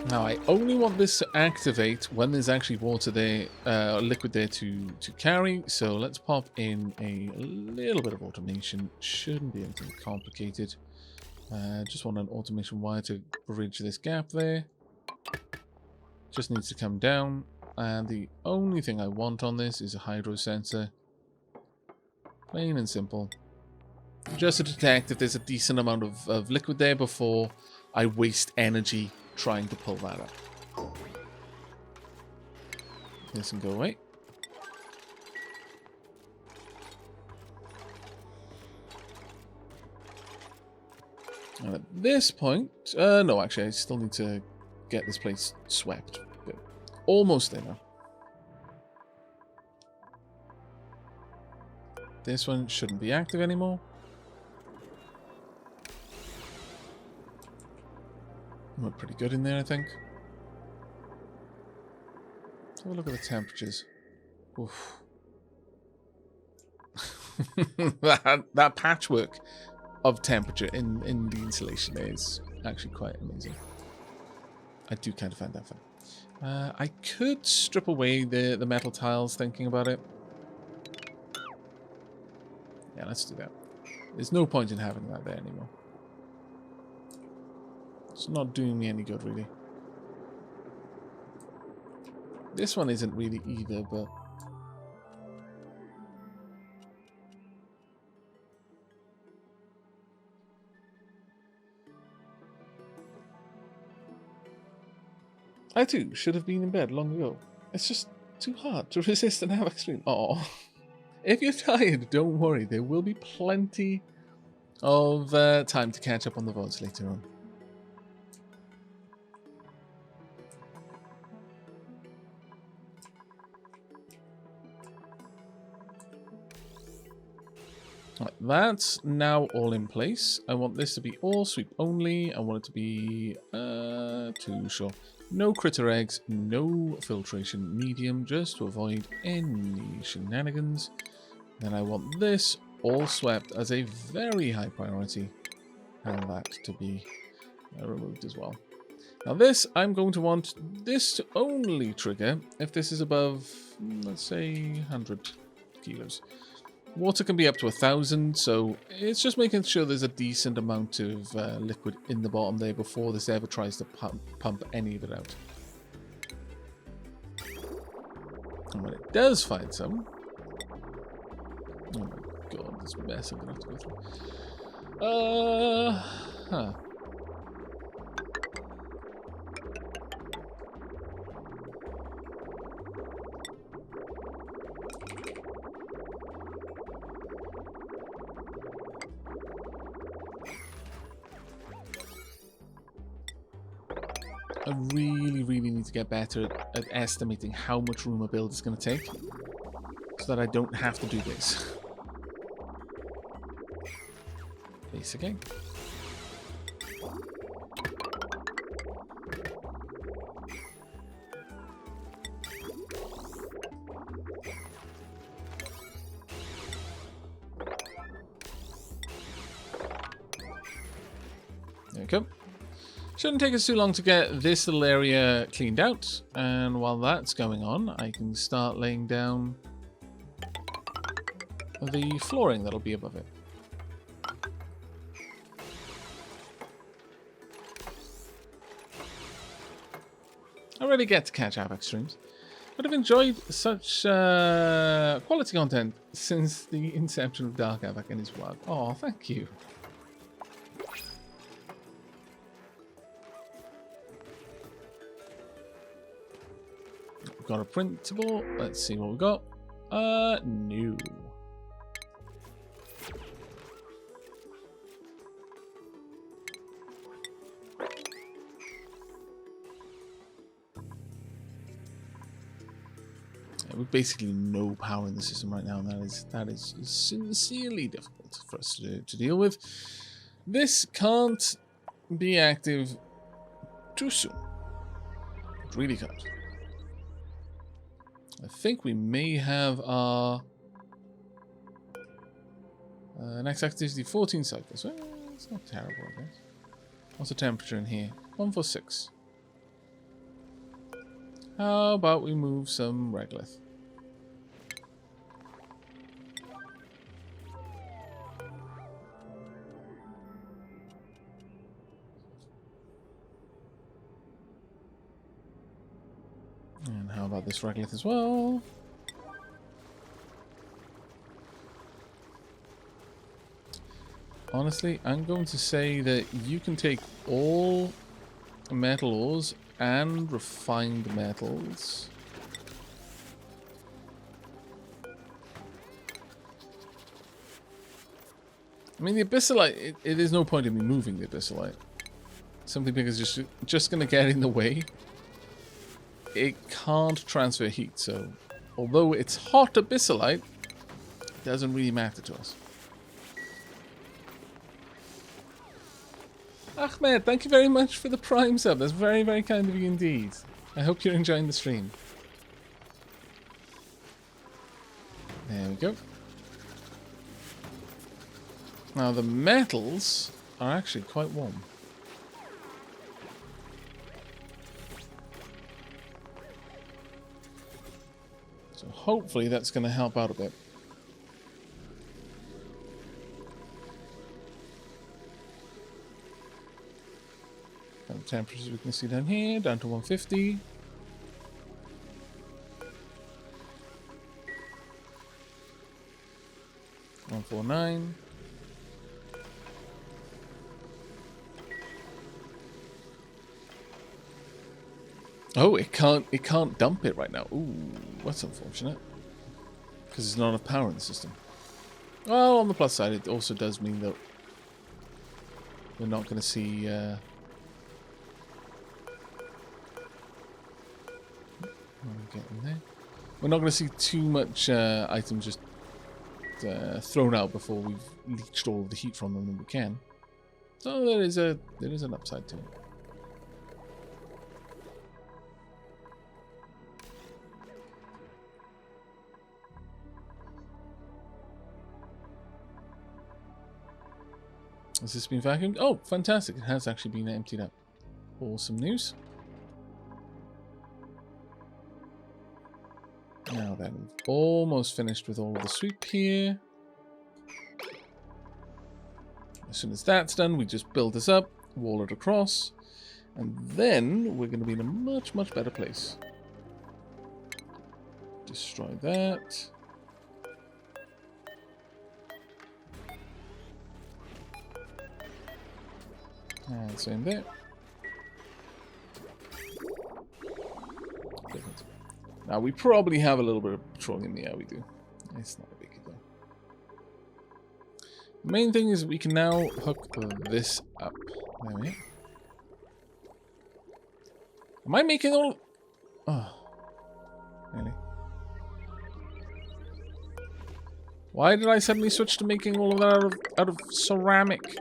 Now, I only want this to activate when there's actually water there, liquid there to carry. So let's pop in a little bit of automation. Shouldn't be anything complicated. Just want an automation wire to bridge this gap there. Just needs to come down. And the only thing I want on this is a hydro sensor. Plain and simple. Just to detect if there's a decent amount of liquid there before I waste energy trying to pull that up. This can go away. And at this point, no, actually, I still need to get this place swept. But almost there now. This one shouldn't be active anymore. We're pretty good in there, I think. Let's have a look at the temperatures. Oof. that patchwork of temperature in the insulation is actually quite amazing. I do kind of find that fun. I could strip away the metal tiles thinking about it. Yeah, let's do that. There's no point in having that there anymore. It's not doing me any good, really. This one isn't really either, but... I too should have been in bed long ago. It's just too hard to resist an Aavak stream. Oh, if you're tired, don't worry. There will be plenty of time to catch up on the VODs later on. Right, that's now all in place. I want this to be all sweep only. I want it to be too sure. No critter eggs, no filtration medium, just to avoid any shenanigans. Then I want this all swept as a very high priority, and that to be removed as well. Now this, I'm going to want this to only trigger if this is above, let's say, 100 kilos. Water can be up to 1,000, so it's just making sure there's a decent amount of liquid in the bottom there before this ever tries to pump any of it out. And when it does find some... Oh my god, this mess I'm going to have to go through. I really need to get better at estimating how much room a build is going to take, so that I don't have to do this. Basically. There we go. Shouldn't take us too long to get this little area cleaned out, and while that's going on, I can start laying down the flooring that'll be above it. I really get to catch Aavak streams, but I've enjoyed such quality content since the inception of Dark Aavak and his work. Oh, thank you. Got a printable. Let's see what we got. New. Yeah, we've basically no power in the system right now, and that is sincerely difficult for us to deal with. This can't be active too soon. It really can't. I think we may have our next activity 14 cycles. Well, it's not terrible, I guess. What's the temperature in here? 146. How about we move some regolith? And how about this regolith as well? Honestly, I'm going to say that you can take all metal ores and refined metals. I mean, the abyssalite, it is no point in me moving the abyssalite. Simply because it's just going to get in the way. It can't transfer heat, so although it's hot abyssalite, it doesn't really matter to us. Ahmed, thank you very much for the Prime sub. That's very, very kind of you indeed. I hope you're enjoying the stream. There we go. Now the metals are actually quite warm. So hopefully that's going to help out a bit. And the temperatures we can see down here, down to 150. $149. Oh, it can't dump it right now. Ooh, that's unfortunate. Because there's not enough power in the system. Well, on the plus side, it also does mean that we're not going to see getting there. We're not going to see too much items just thrown out before we've leached all of the heat from them that we can. So there is an upside to it. Has this been vacuumed? Oh, fantastic. It has actually been emptied out. Awesome news. Now then, we've almost finished with all of the sweep here. As soon as that's done, we just build this up, wall it across, and then we're going to be in a much, much better place. Destroy that. And same there. Perfect. Now we probably have a little bit of petroleum. Yeah, we do. It's not a biggie though. The main thing is we can now hook this up. There we go. Am I making all... Oh. Really? Why did I suddenly switch to making all of that out of ceramic?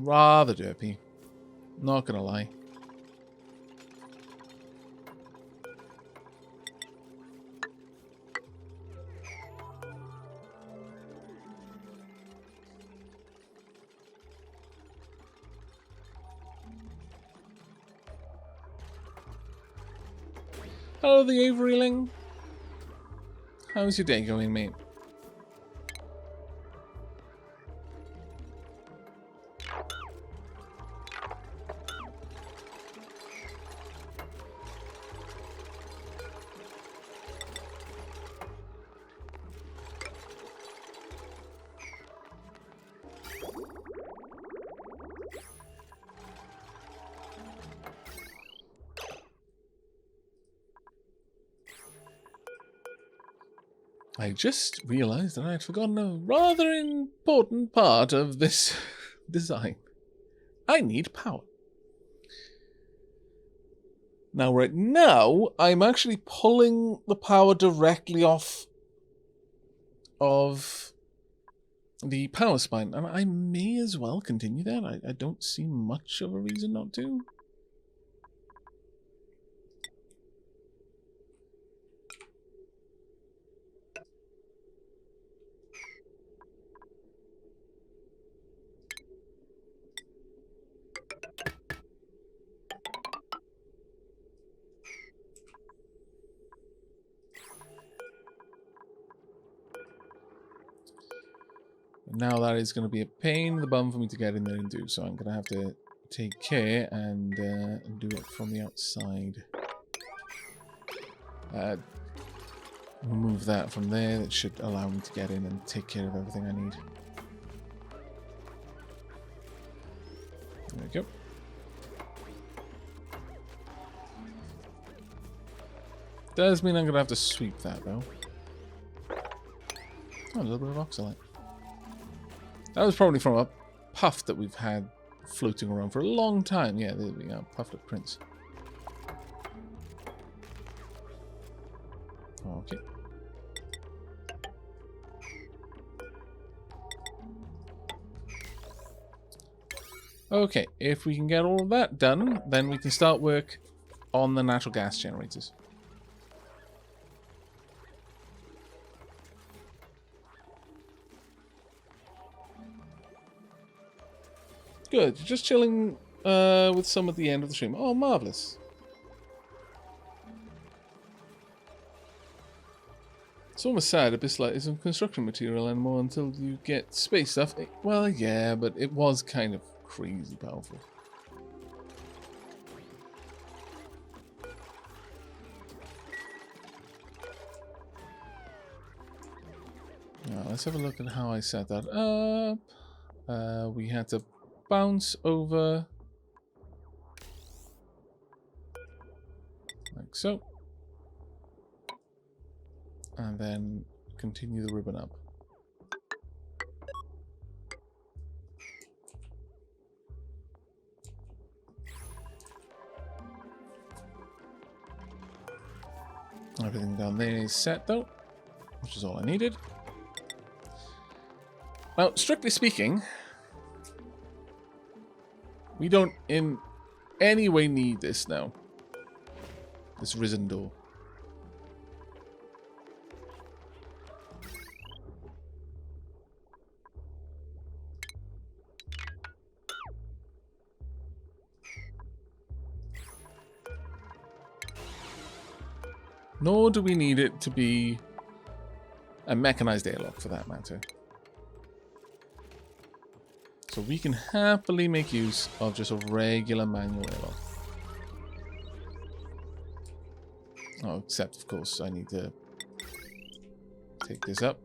Rather derpy. Not gonna lie. Hello, the Averyling. How's your day going, mate? I just realized that I had forgotten a rather important part of this design. I need power. Now, right now, I'm actually pulling the power directly off of the power spine, and I may as well continue that. I don't see much of a reason not to. Now that is going to be a pain in the bum for me to get in there and do, so I'm going to have to take care and do it from the outside. Remove that from there. That should allow me to get in and take care of everything I need. There we go. Does mean I'm going to have to sweep that, though. Oh, a little bit of oxalate. That was probably from a puff that we've had floating around for a long time. Yeah, there we go. Pufflet prints. Okay. Okay, if we can get all of that done, then we can start work on the natural gas generators. Good, you're just chilling with some at the end of the stream. Oh, marvellous. It's almost sad Abysslight isn't construction material anymore until you get space stuff. Well, yeah, but it was kind of crazy powerful. Now, let's have a look at how I set that up. We had to bounce over like so, and then continue the ribbon up. Everything down there is set though, which is all I needed. Now, strictly speaking, we don't in any way need this now. This risen door. Nor do we need it to be a mechanized airlock for that matter. So we can happily make use of just a regular manual airlock. Oh, except of course I need to take this up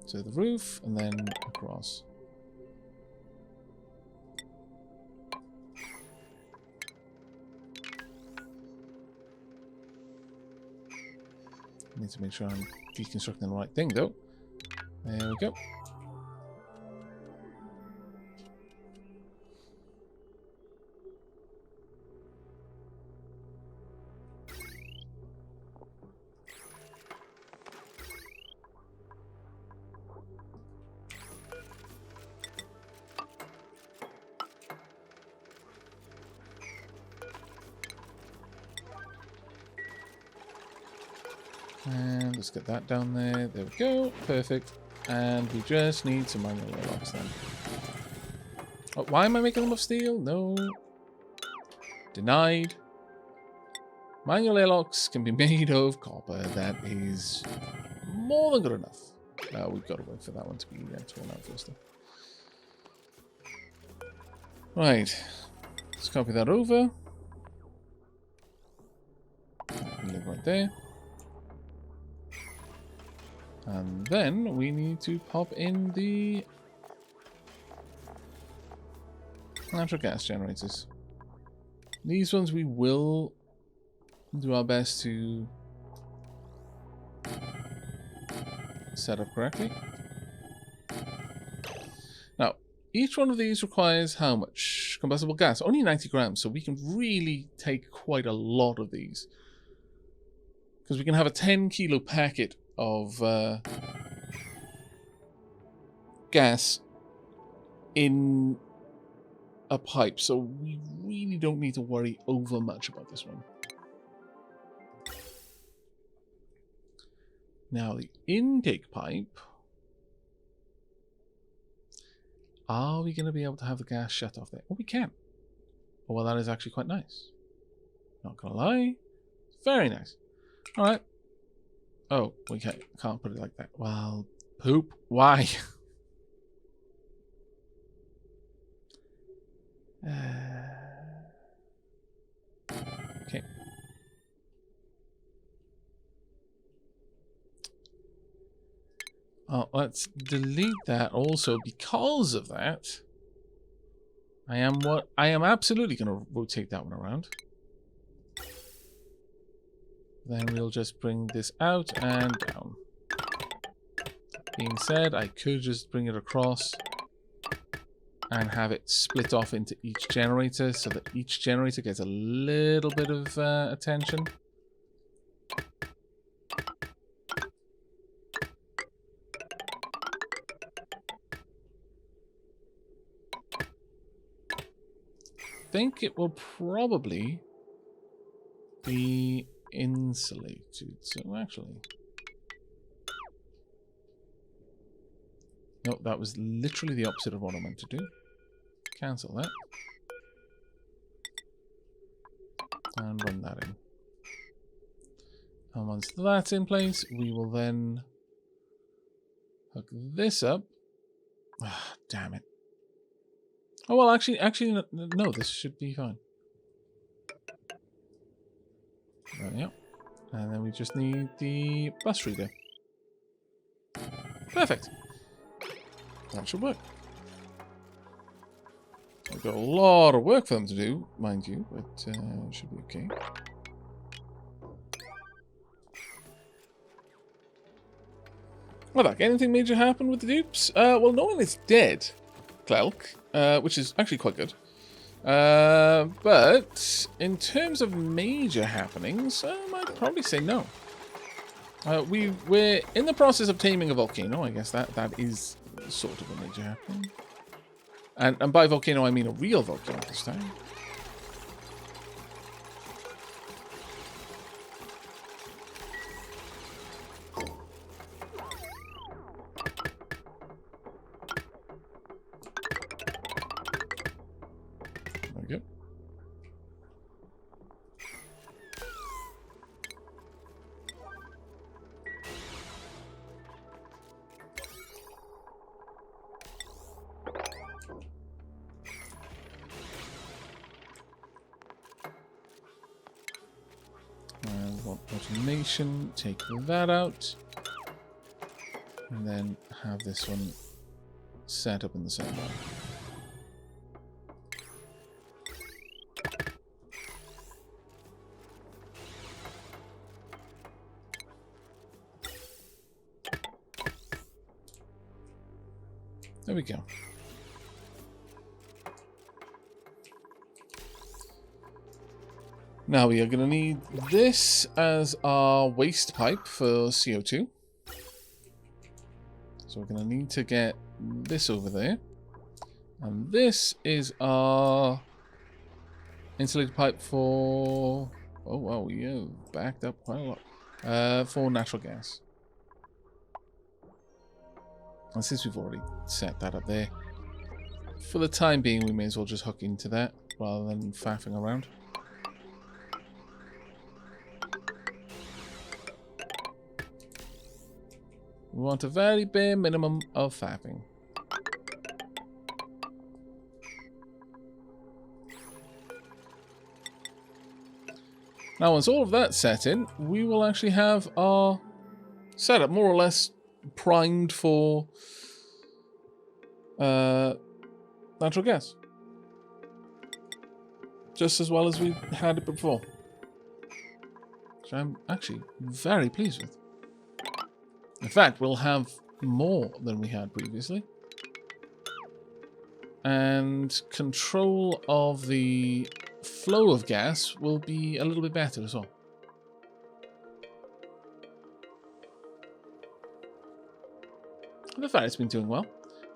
to the roof and then across. Need to make sure I'm deconstructing the right thing though. There we go. And let's get that down there. There we go. Perfect. And we just need some manual airlocks then. Oh, why am I making them of steel? No. Denied. Manual airlocks can be made of copper. That is more than good enough. We've got to wait for that one to be torn out first though. Right. Let's copy that over. Live right there. And then we need to pop in the natural gas generators. These ones we will do our best to set up correctly. Now, each one of these requires how much combustible gas? Only 90 grams, so we can really take quite a lot of these. Because we can have a 10 kilo packet of gas in a pipe, so we really don't need to worry over much about this one. Now the intake pipe, are we going to be able to have the gas shut off there? Oh, we can. Oh, well, that is actually quite nice. Not gonna lie, very nice. All right. Oh, we can't put it like that. Well, poop. Why? Okay. Oh, let's delete that also because of that. I am absolutely going to rotate that one around. Then we'll just bring this out and down. Being said, I could just bring it across and have it split off into each generator so that each generator gets a little bit of attention. I think it will probably be insulated. So actually, no, that was literally the opposite of what I meant to do. Cancel that. And run that in. And once that's in place, we will then hook this up. Ah, damn it. Oh, well, actually, no, this should be fine. Right, yeah. And then we just need the bus reader. Perfect. That should work. I've got a lot of work for them to do, mind you, but it should be okay. Aavak, anything major happen with the dupes? Well, no one is dead, Klei, which is actually quite good. But in terms of major happenings, I'd probably say no. We're in the process of taming a volcano. I guess that is sort of a major happening. And by volcano, I mean a real volcano this time. There we go. Automation, take that out, and then have this one set up in the same way. There we go. Now we are going to need this as our waste pipe for CO2. So we're going to need to get this over there. And this is our insulated pipe for... Oh, wow, we have backed up quite a lot. For natural gas. And since we've already set that up there, for the time being, we may as well just hook into that rather than faffing around. We want a very bare minimum of faffing. Now, once all of that's set in, we will actually have our setup more or less primed for natural gas. Just as well as we had it before. Which I'm actually very pleased with. In fact, we'll have more than we had previously. And control of the flow of gas will be a little bit better as well. The ferret's been doing well.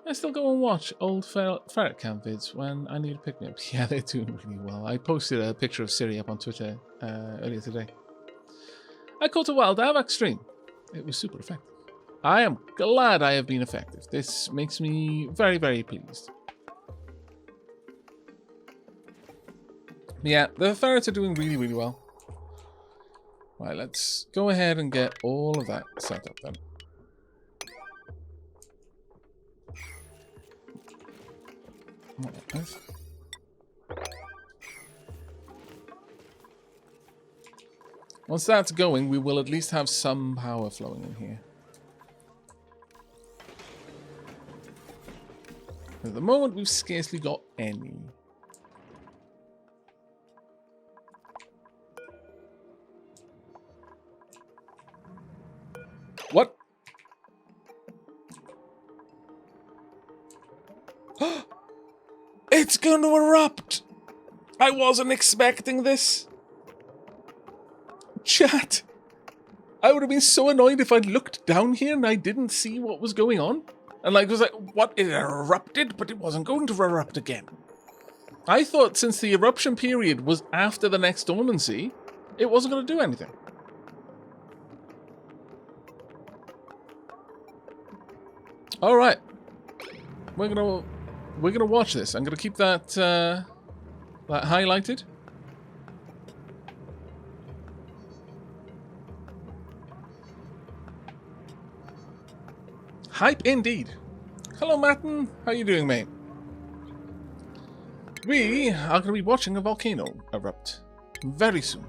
I still go and watch old ferret cam vids when I need a pick-me-up. Yeah, they're doing really well. I posted a picture of Siri up on Twitter earlier today. I caught a wild Aavak stream. It was super effective. I am glad I have been effective. This makes me very, very pleased. Yeah, the ferrets are doing really, really well. Right, let's go ahead and get all of that set up then. Once that's going, we will at least have some power flowing in here. At the moment, we've scarcely got any. What? It's going to erupt! I wasn't expecting this. Chat! I would have been so annoyed if I'd looked down here and I didn't see what was going on. And like, was like, what? It erupted, but it wasn't going to erupt again. I thought since the eruption period was after the next dormancy, it wasn't going to do anything. All right, we're gonna watch this. I'm gonna keep that that highlighted. Hype indeed. Hello, Martin. How you doing, mate? We are going to be watching a volcano erupt very soon.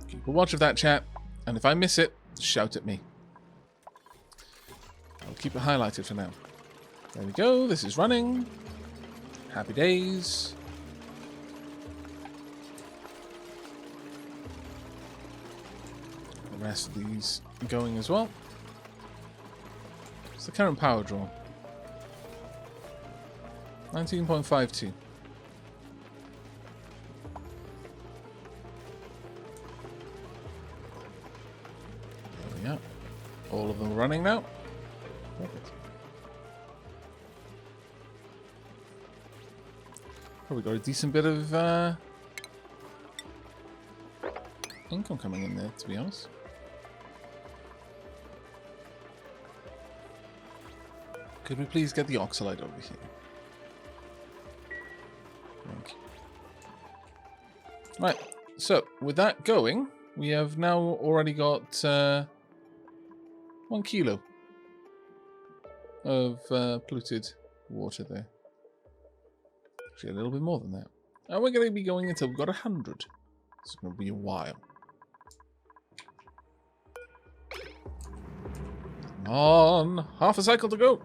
Keep a watch of that, chat. And if I miss it, shout at me. I'll keep it highlighted for now. There we go. This is running. Happy days. The rest of these going as well. What's the current power draw? 19.52. There we go. All of them running now. Perfect. Probably got a decent bit of income coming in there, to be honest. Could we please get the oxalite over here? Thank you. Right, so with that going, we have now already got 1 kilo of polluted water there. Actually, a little bit more than that. And we're going to be going until we've got 100. It's going to be a while. Come on, half a cycle to go.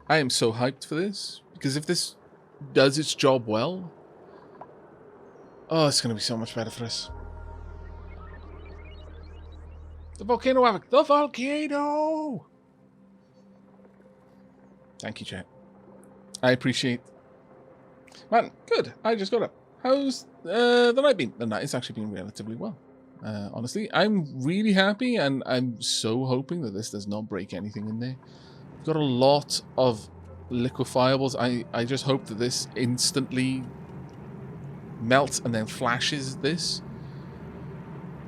I am so hyped for this, because if this does its job well, oh, it's going to be so much better for us. The volcano, Aavak! The volcano! Thank you, chat. I appreciate. Man, good. I just got up. How's the night been? The night has actually been relatively well. Honestly, I'm really happy, and I'm so hoping that this does not break anything in there. We've got a lot of liquefiables. I just hope that this instantly melts and then flashes this.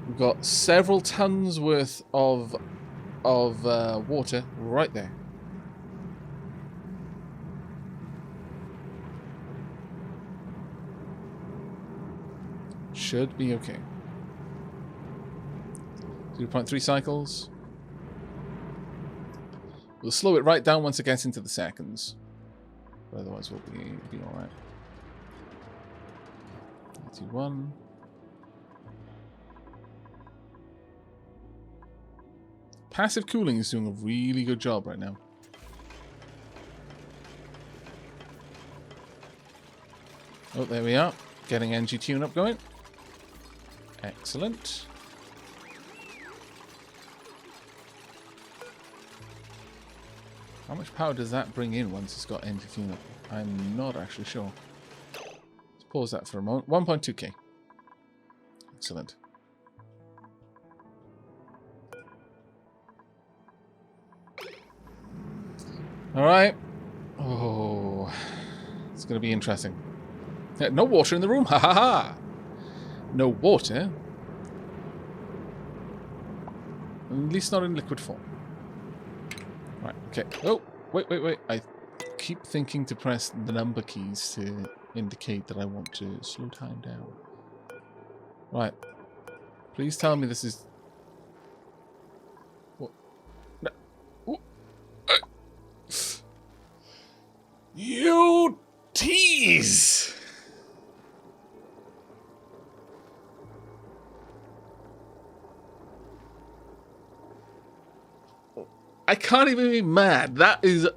We've got several tons worth of water right there. Should be okay. 0.3 cycles. We'll slow it right down once it gets into the seconds. But otherwise we'll be alright. 91. Passive cooling is doing a really good job right now. Oh, there we are. Getting NG tune-up going. Excellent. How much power does that bring in once it's got NG tune-up? I'm not actually sure. Let's pause that for a moment. 1.2k. Excellent. Alright. Oh, it's going to be interesting. No water in the room. Ha ha ha. No water. At least not in liquid form. Right, okay. Oh, wait. I keep thinking to press the number keys to indicate that I want to slow time down. Right. Please tell me this is... What? No. Ooh. You tease! I can't even be mad. That is...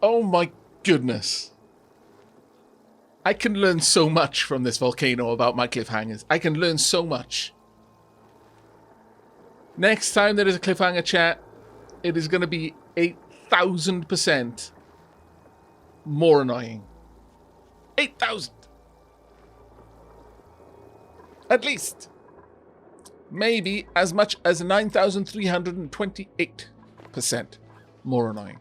Oh my goodness. I can learn so much from this volcano about my cliffhangers. I can learn so much. Next time there is a cliffhanger chat, it is going to be 8,000% more annoying. 8,000. At least. Maybe as much as 9,328% more annoying.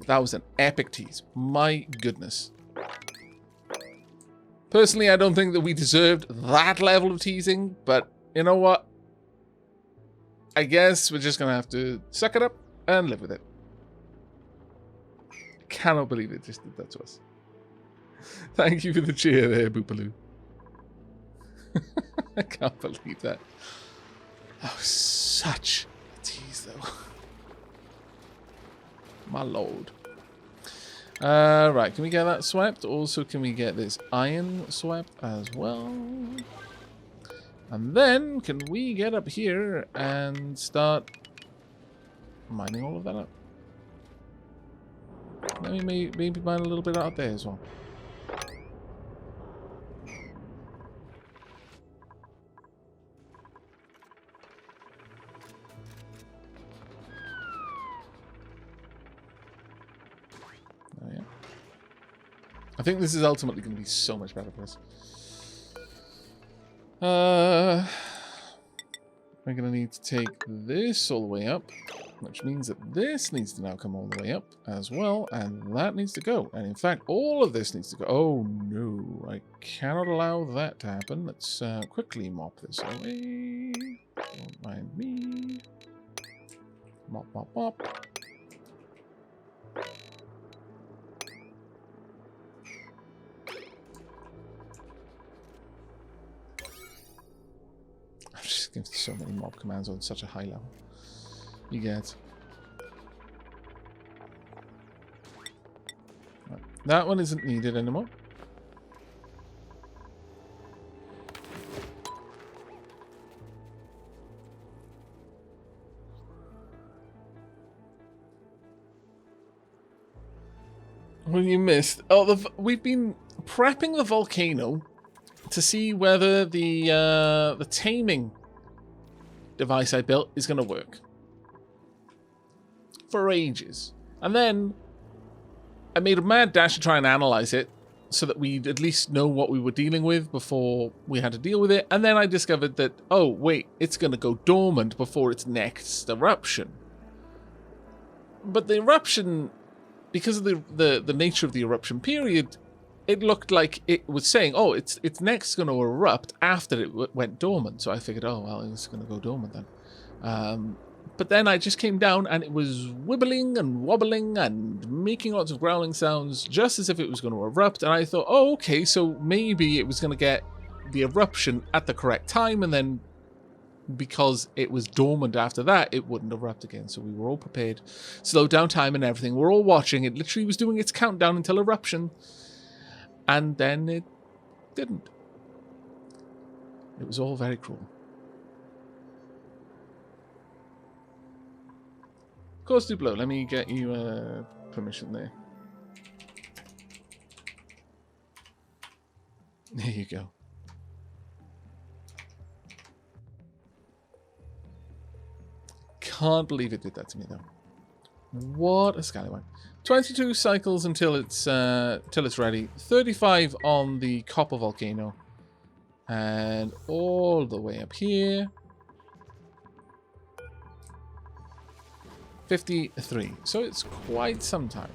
That was an epic tease. My goodness. Personally, I don't think that we deserved that level of teasing, but you know what? I guess we're just going to have to suck it up and live with it. Cannot believe it just did that to us. Thank you for the cheer there, Boopaloo. I can't believe that. That was such a tease, though. My lord. Right, can we get that swept? Also, can we get this iron swept as well? And then, can we get up here and start mining all of that up? Let me maybe mine a little bit out there as well. Oh, yeah. I think this is ultimately going to be so much better for us. We're going to need to take this all the way up, which means that this needs to now come all the way up as well, and that needs to go. And in fact, all of this needs to go. Oh no, I cannot allow that to happen. Let's quickly mop this away. Don't mind me. Mop, mop, mop. I've just given so many mob commands on such a high level. You get. Right. That one isn't needed anymore. What you missed? Oh, we've been prepping the volcano to see whether the taming device I built is going to work. For ages. And then I made a mad dash to try and analyze it so that we'd at least know what we were dealing with before we had to deal with it. And then I discovered that, oh, wait, it's going to go dormant before its next eruption. But the eruption, because of the nature of the eruption period, it looked like it was saying, oh, it's next going to erupt after it went dormant. So I figured, oh, well, it's going to go dormant then. But then I just came down and it was wibbling and wobbling and making lots of growling sounds just as if it was going to erupt. And I thought, oh, okay, so maybe it was going to get the eruption at the correct time. And then because it was dormant after that, it wouldn't erupt again. So we were all prepared. Slowed down time and everything. We're all watching. It literally was doing its countdown until eruption. And then it didn't. It was all very cruel. Of course, Duplo, let me get you permission there. There you go. Can't believe it did that to me, though. What a scallywag. 22 cycles until it's ready. 35 on the copper volcano. And all the way up here. 53. So it's quite some time,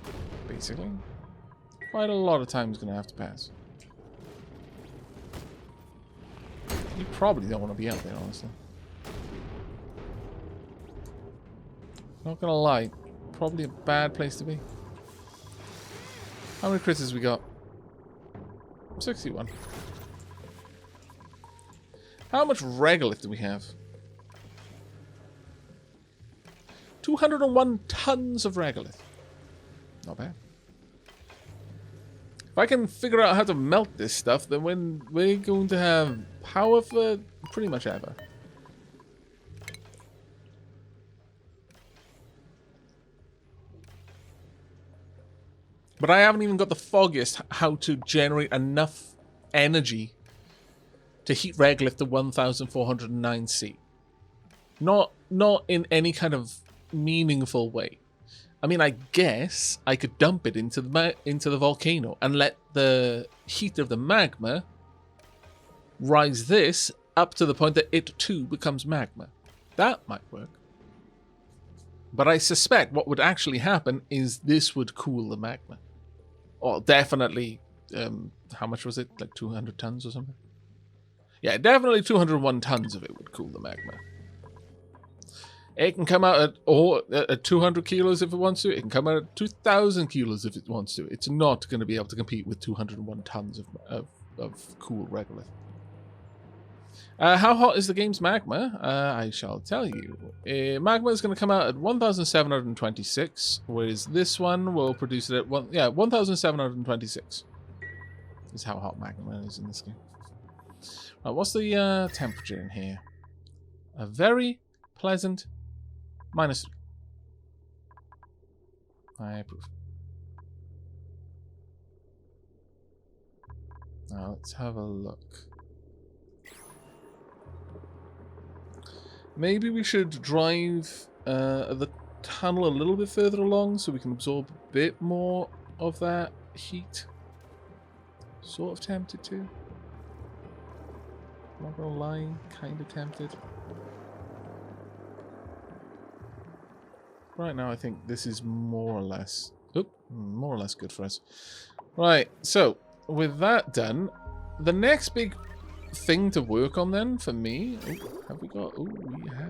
basically. Quite a lot of time is going to have to pass. You probably don't want to be out there, honestly. Not going to lie. Probably a bad place to be. How many critters we got? 61. How much regolith do we have? 201 tons of regolith. Not bad. If I can figure out how to melt this stuff, then we're going to have power for pretty much ever. But I haven't even got the foggiest how to generate enough energy to heat regolith to 1409C. Not in any kind of meaningful way. I mean, I guess I could dump it into the volcano and let the heat of the magma rise this up to the point that it too becomes magma. That might work. But I suspect what would actually happen is this would cool the magma. Or definitely, how much was it? Like 200 tons or something? Yeah, definitely 201 tons of it would cool the magma. It can come out at 200 kilos if it wants to. It can come out at 2,000 kilos if it wants to. It's not going to be able to compete with 201 tons of cool regolith. How hot is the game's magma? I shall tell you. Magma is going to come out at 1,726, whereas this one will produce it at 1,726. Is how hot magma is in this game. Right, what's the temperature in here? A very pleasant -3. I approve. Now let's have a look. Maybe we should drive the tunnel a little bit further along so we can absorb a bit more of that heat. Sort of tempted to. Not gonna lie, kind of tempted. Right now I think this is more or less good for us. Right, so with that done, the next big thing to work on then for me, we have got a lot.